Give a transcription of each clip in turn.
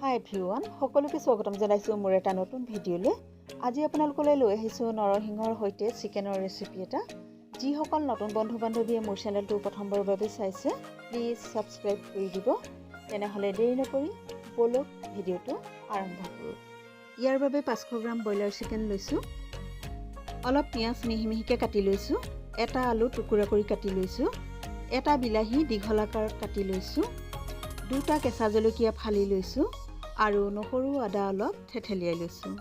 হাই everyone, সকলোকে স্বাগতম জনাইছোঁ মোৰ এটা নতুন ভিডিঅ'লৈ। আজি আপোনালোকলৈ লৈ আহিছোঁ নৰসিংহৰ সৈতে চিকেনৰ ৰেচিপি এটা। যিসকল নতুন বন্ধু বান্ধৱীয়ে মোৰ চেনেলটো প্ৰথমবাৰৰ বাবে চাইছে, প্লিজ ছাবস্ক্ৰাইব কৰি দিব। তেনেহ'লে দেৰি নকৰি বলক ভিডিঅ'টো আৰম্ভ কৰোঁ। ইয়াৰ বাবে 500 গ্ৰাম ব্ৰইলাৰ চিকেন লৈছোঁ। অলপ পিঁয়াজ মিহি মিহিকৈ কাটি লৈছোঁ। এটা আলু টুকুৰা কৰি কাটি লৈছোঁ। এটা বিলাহী দীঘল আকাৰত কাটি লৈছোঁ। দুটা কেঁচা জলকীয়া ফালি লৈছোঁ আৰু নহৰু আদা অলপ থেথেলিয়াই লৈছোঁ।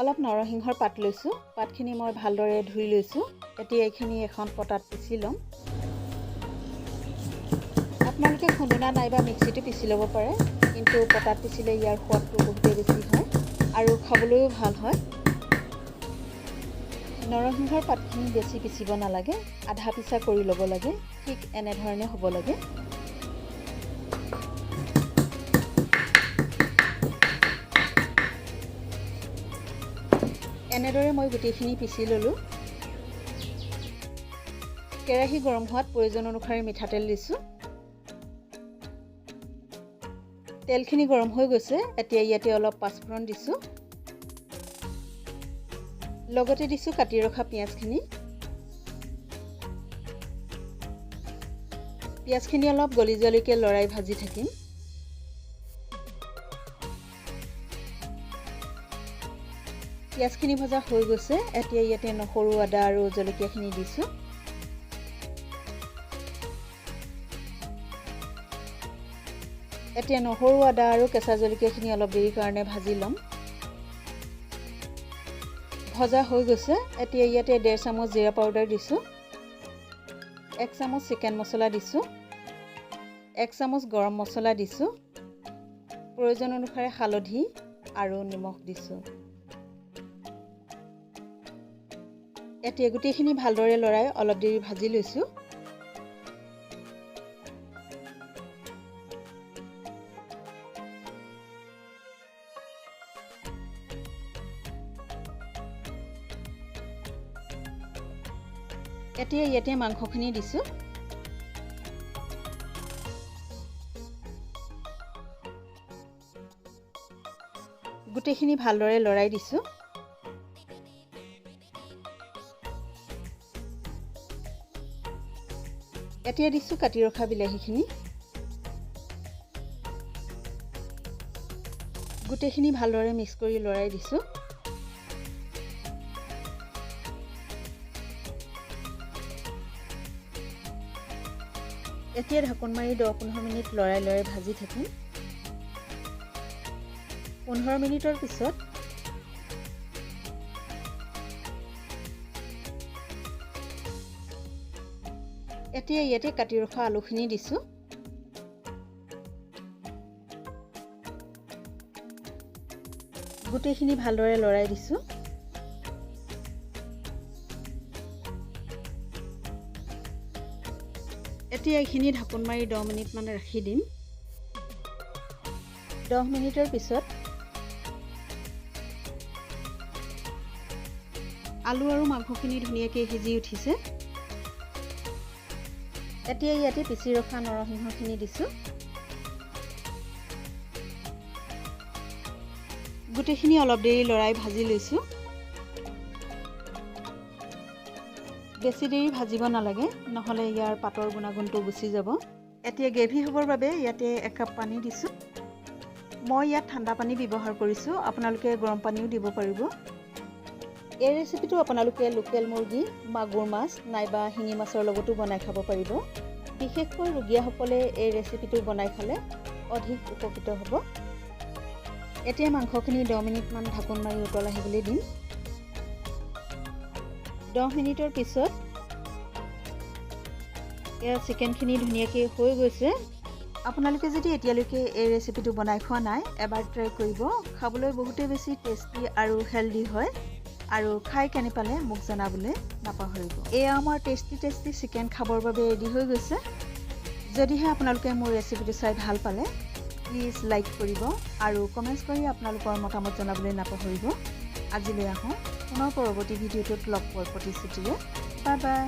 অলপ নৰসিংহৰ পাত লৈছোঁ। পাতখিনি মই ভালদৰে ধুই লৈছোঁ। এতিয়া এইখিনি এখন পটাত পিচি ল'ম। আপোনালোকে খুন্দনা নাইবা মিক্সিটো পিচি ল'ব পাৰে, কিন্তু পটাত পিচিলে ইয়াৰ সোৱাদটো বহুতেই বেছি হয় আৰু খাবলৈও ভাল হয়। নৰসিংহৰ পাতখিনি বেছি পিচিব নালাগে, আধা পিচা কৰি ল'ব লাগে। ঠিক এনেধৰণে হ'ব লাগে। এনেদৰে মই গোটেইখিনি পিচি ল'লোঁ। কেৰাহী গৰম হোৱাত প্ৰয়োজন অনুসাৰে মিঠাতেল দিছোঁ। তেলখিনি গৰম হৈ গৈছে। এতিয়া ইয়াতে অলপ পাঁচফোৰণ দিছোঁ। লগতে দিছোঁ কাটি ৰখা পিঁয়াজখিনি। পিঁয়াজখিনি অলপ গলি যোৱালৈকে লৰাই ভাজি থাকিম। পিঁয়াজখিনি ভজা হৈ গৈছে। এতিয়া ইয়াতে নহৰু আদা আৰু জলকীয়াখিনি দিছোঁ। এতিয়া নহৰু আদা আৰু কেঁচা জলকীয়াখিনি অলপ দেৰিৰ কাৰণে ভাজি ল'ম। ভজা হৈ গৈছে। এতিয়া ইয়াতে 1.5 চামুচ জিৰা পাউডাৰ দিছোঁ। 1 চামুচ চিকেন মছলা দিছোঁ। 1 চামুচ গৰম মছলা দিছোঁ। প্ৰয়োজন অনুসাৰে হালধি আৰু নিমখ দিছোঁ। এতিয়া গোটেইখিনি ভালদৰে লৰাই অলপ দেৰি ভাজি লৈছোঁ। এতিয়া ইয়াতে মাংসখিনি দিছোঁ। গোটেইখিনি ভালদৰে লৰাই দিছোঁ। এতিয়া দিছোঁ কাটি ৰখা বিলাহীখিনি। গোটেইখিনি ভালদৰে মিক্স কৰি লৰাই দিছোঁ। এতিয়া ঢাকোন মাৰি 10-15 মিনিট লৰাই ভাজি থাকিম। 15 মিনিটৰ পিছত এতিয়া ইয়াতে কাটি ৰখা আলুখিনি দিছোঁ। গোটেইখিনি ভালদৰে লৰাই দিছোঁ। এতিয়া এইখিনি ঢাকোন মাৰি 10 মিনিটমান ৰাখি দিম। 10 মিনিটৰ পিছত আলু আৰু মাংসখিনি ধুনীয়াকৈ সিজি উঠিছে। এতিয়া ইয়াতে পিচি ৰখা নৰসিংহখিনি দিছোঁ। গোটেইখিনি অলপ দেৰি লৰাই ভাজি লৈছোঁ। বেছি দেৰি ভাজিব নালাগে, নহ'লে ইয়াৰ পাতৰ গুণাগুণটো গুচি যাব। এতিয়া গ্ৰেভি হ'বৰ বাবে ইয়াতে 1 কাপ পানী দিছোঁ। মই ইয়াত ঠাণ্ডা পানী ব্যৱহাৰ কৰিছোঁ, আপোনালোকে গৰম পানীও দিব পাৰিব। এই ৰেচিপিটো আপোনালোকে লোকেল মুৰ্গী, মাগুৰ মাছ নাইবা শিঙি মাছৰ লগতো বনাই খাব পাৰিব। বিশেষকৈ ৰোগীসকলে এই ৰেচিপিটো বনাই খালে অধিক উপকৃত হ'ব। এতিয়া মাংসখিনি 10 মিনিটমান ঢাকোন মাৰি উতল আহিবলৈ দিম। 10 মিনিটৰ পিছত এয়া চিকেনখিনি ধুনীয়াকৈ হৈ গৈছে। আপোনালোকে যদি এতিয়ালৈকে এই ৰেচিপিটো বনাই খোৱা নাই, এবাৰ ট্ৰাই কৰিব। খাবলৈ বহুতেই বেছি টেষ্টি আৰু হেল্ডি হয়। আৰু খাই কেনে পালে মোক জনাবলৈ নাপাহৰিব। এয়া আমাৰ টেষ্টি চিকেন খাবৰ বাবে ৰেডি হৈ গৈছে। যদিহে আপোনালোকে মোৰ ৰেচিপিটো চাই ভাল পালে, প্লিজ লাইক কৰিব আৰু কমেণ্টছ কৰি আপোনালোকৰ মতামত জনাবলৈ নাপাহৰিব। আজিলৈ আহোঁ, পুনৰ পৰৱৰ্তী ভিডিঅ'টোত লগ পোৱাৰ প্ৰতিশ্ৰুতিৰে। Bye bye.